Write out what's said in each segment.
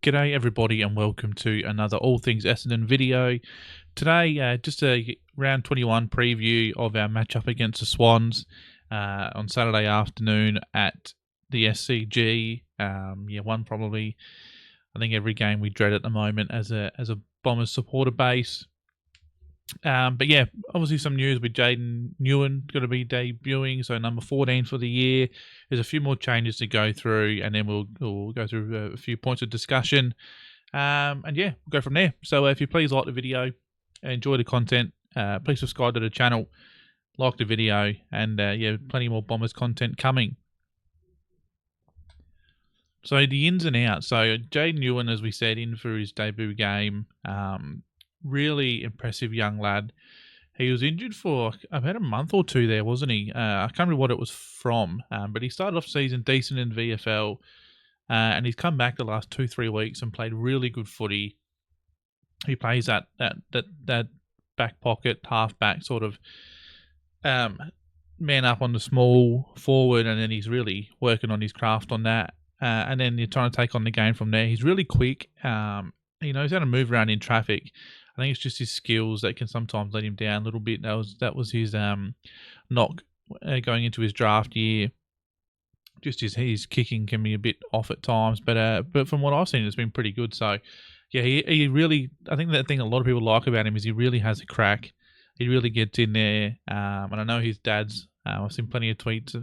G'day everybody and welcome to another All Things Essendon video. Today, just a round 21 preview of our matchup against the Swans on Saturday afternoon at the SCG. One probably, I think every game we dread at the moment as a Bombers supporter base. But yeah, obviously some news with Jaden Newen going to be debuting, so number 14 for the year. There's a few more changes to go through, and then we'll go through a few points of discussion. And yeah, we'll go from there. So if you please like the video, enjoy the content, please subscribe to the channel, like the video, and yeah, plenty more Bombers content coming. So the ins and outs. So Jaden Newen, as we said, in for his debut game. Really impressive young lad. He was injured for about a month or two there, wasn't he? I can't remember what it was from, but he started off season decent in VFL, and he's come back the last 2-3 weeks and played really good footy. He plays that back pocket, half back sort of man up on the small forward, and then he's really working on his craft on that. And then you're trying to take on the game from there. He's really quick. He knows how to move around in traffic. I think it's just his skills that can sometimes let him down a little bit. That was his knock going into his draft year. Just his kicking can be a bit off at times, but from what I've seen, it's been pretty good. So yeah, he really, I think that thing a lot of people like about him is he really has a crack. He really gets in there, and I know his dad's. I've seen plenty of tweets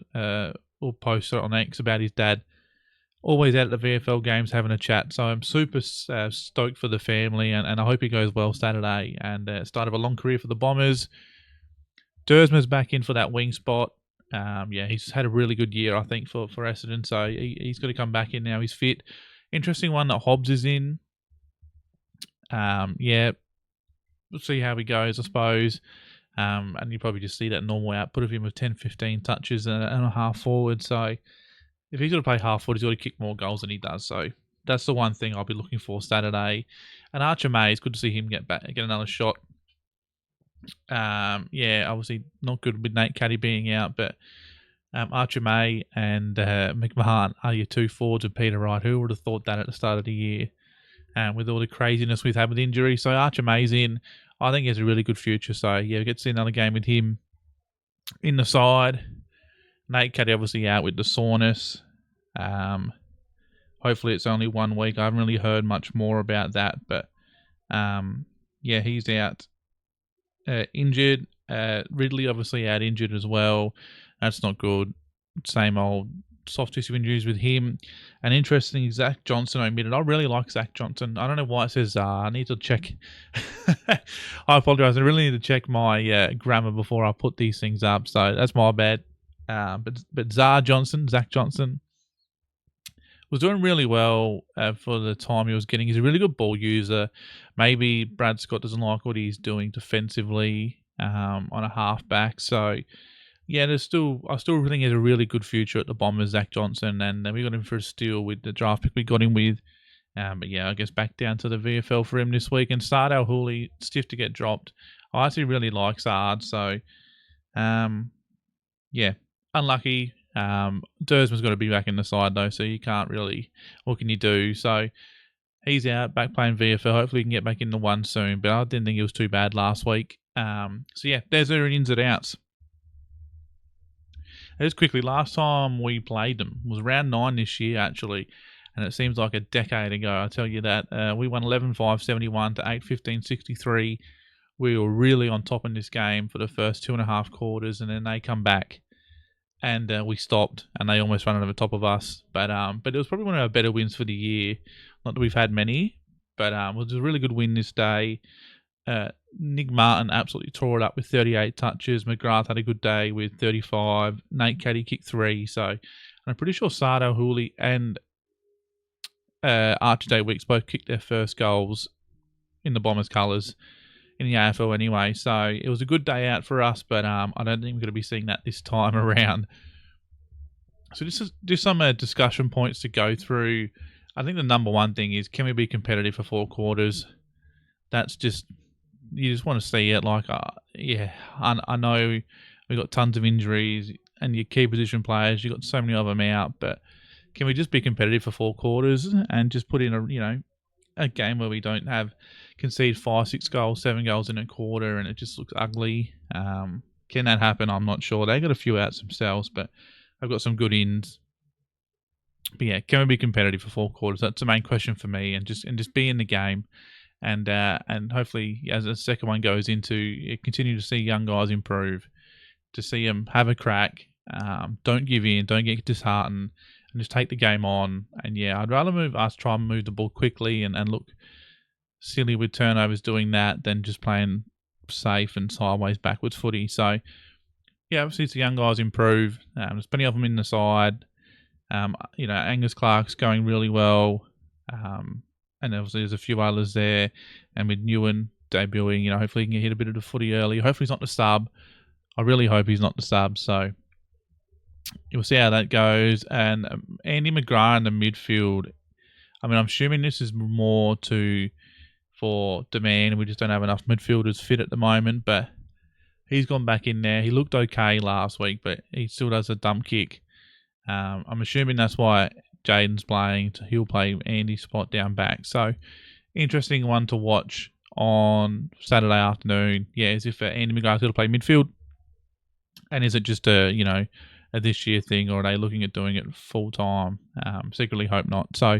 or posts on X about his dad. Always out at the VFL games having a chat. So I'm super stoked for the family, and I hope he goes well Saturday and start of a long career for the Bombers. Dersma's back in for that wing spot. He's had a really good year, I think, for Essendon. So he's got to come back in now. He's fit. Interesting one that Hobbs is in. We'll see how he goes, I suppose. And you probably just see that normal output of him with 10-15 touches and a half forward. So if he's going to play half forward, he's got to kick more goals than he does. So that's the one thing I'll be looking for Saturday. And Archer May, it's good to see him get another shot. Obviously not good with Nate Caddy being out, but Archer May and McMahon are your two forwards of Peter Wright. Who would have thought that at the start of the year? With all the craziness we've had with injury. So Archer May's in. I think he has a really good future. So yeah, we get to see another game with him in the side. Nate Caddy obviously out with the soreness. Hopefully it's only 1 week. I haven't really heard much more about that, but he's out injured. Ridley obviously out injured as well. That's not good. Same old soft tissue injuries with him. And interesting, Zach Johnson omitted. I really like Zach Johnson. I don't know why it says I need to check. I apologise. I really need to check my grammar before I put these things up. So that's my bad. But Zach Johnson was doing really well for the time he was getting. He's a really good ball user. Maybe Brad Scott doesn't like what he's doing defensively on a halfback. So yeah, I still think he has a really good future at the Bombers, Zach Johnson, and we got him for a steal with the draft pick we got him with. But yeah, I guess back down to the VFL for him this week. And Sardal Hooley, stiff to get dropped. I actually really like Sard, so unlucky. Dersman's got to be back in the side though, so you can't really. What can you do? So he's out, back playing VFL. Hopefully he can get back in the one soon. But I didn't think it was too bad last week. There's their ins and outs. Just quickly, last time we played them was round 9 this year actually, and it seems like a decade ago. I tell you that we won 11-5-71 to 8-15-63. We were really on top in this game for the first 2.5 quarters, and then they come back. And we stopped, and they almost ran over the top of us. But it was probably one of our better wins for the year. Not that we've had many, but it was a really good win this day. Nick Martin absolutely tore it up with 38 touches. McGrath had a good day with 35. Nate Caddy kicked 3. So I'm pretty sure Sardal Hooley and Archie Day Weeks both kicked their first goals in the Bombers colours in the AFL anyway. So it was a good day out for us, but I don't think we're going to be seeing that this time around. So just some discussion points to go through. I think the number one thing is, can we be competitive for 4 quarters? That's just, you just want to see it. Like, I know we've got tons of injuries and your key position players, you've got so many of them out, but can we just be competitive for 4 quarters and just put in a game where we don't have concede 5, 6 goals, 7 goals in a quarter, and it just looks ugly. Can that happen? I'm not sure. They got a few outs themselves, but I've got some good ins. But yeah, can we be competitive for 4 quarters? That's the main question for me, and just be in the game, and hopefully as the second one goes into, continue to see young guys improve, to see them have a crack. Don't give in, don't get disheartened, and just take the game on. And yeah, I'd rather try and move the ball quickly and look silly with turnovers doing that than just playing safe and sideways backwards footy. So yeah, obviously it's the young guys improve. There's plenty of them in the side. Angus Clark's going really well. And obviously there's a few others there. And with Newen debuting, hopefully he can hit a bit of the footy early. Hopefully he's not the sub. I really hope he's not the sub. So we'll see how that goes. And Andy McGrath in the midfield. I mean, I'm assuming this is more for demand. We just don't have enough midfielders fit at the moment. But he's gone back in there. He looked okay last week, but he still does a dump kick. I'm assuming that's why Jaden's playing. He'll play Andy's spot down back. So, interesting one to watch on Saturday afternoon. Yeah, as if Andy McGrath's going to play midfield. And is it just a this year thing, or are they looking at doing it full time? Secretly hope not. So,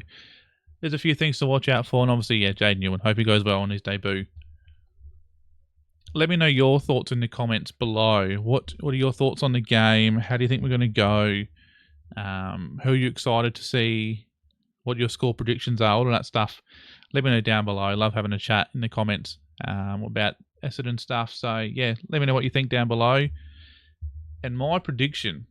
there's a few things to watch out for. And obviously, yeah, Jaden Newen. Hope he goes well on his debut. Let me know your thoughts in the comments below. What are your thoughts on the game? How do you think we're going to go? Who are you excited to see? What your score predictions are? All of that stuff. Let me know down below. I love having a chat in the comments about Essendon stuff. So, yeah, let me know what you think down below. And my prediction,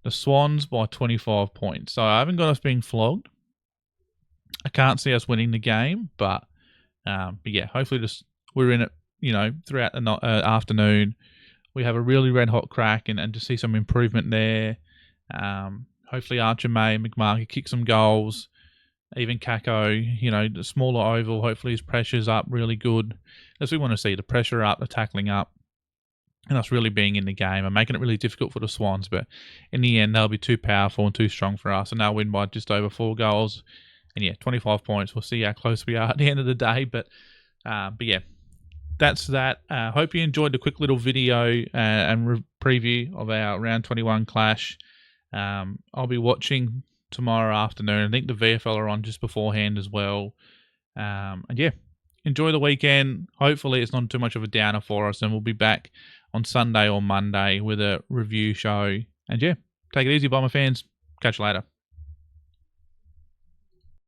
the Swans by 25 points. So, I haven't got us being flogged. I can't see us winning the game, but yeah, hopefully we're in it, throughout the afternoon. We have a really red hot crack and to see some improvement there. Hopefully Archer May and McMahon kick some goals. Even Kako, the smaller oval, hopefully his pressure's up really good. As we want to see, the pressure up, the tackling up, and us really being in the game and making it really difficult for the Swans. But in the end, they'll be too powerful and too strong for us, and they'll win by just over 4 goals. And yeah, 25 points. We'll see how close we are at the end of the day. But yeah, that's that. Hope you enjoyed the quick little video and preview of our round 21 clash. I'll be watching tomorrow afternoon. I think the VFL are on just beforehand as well. And yeah, enjoy the weekend. Hopefully it's not too much of a downer for us, and we'll be back on Sunday or Monday with a review show. And yeah, take it easy, Bomber fans. Catch you later.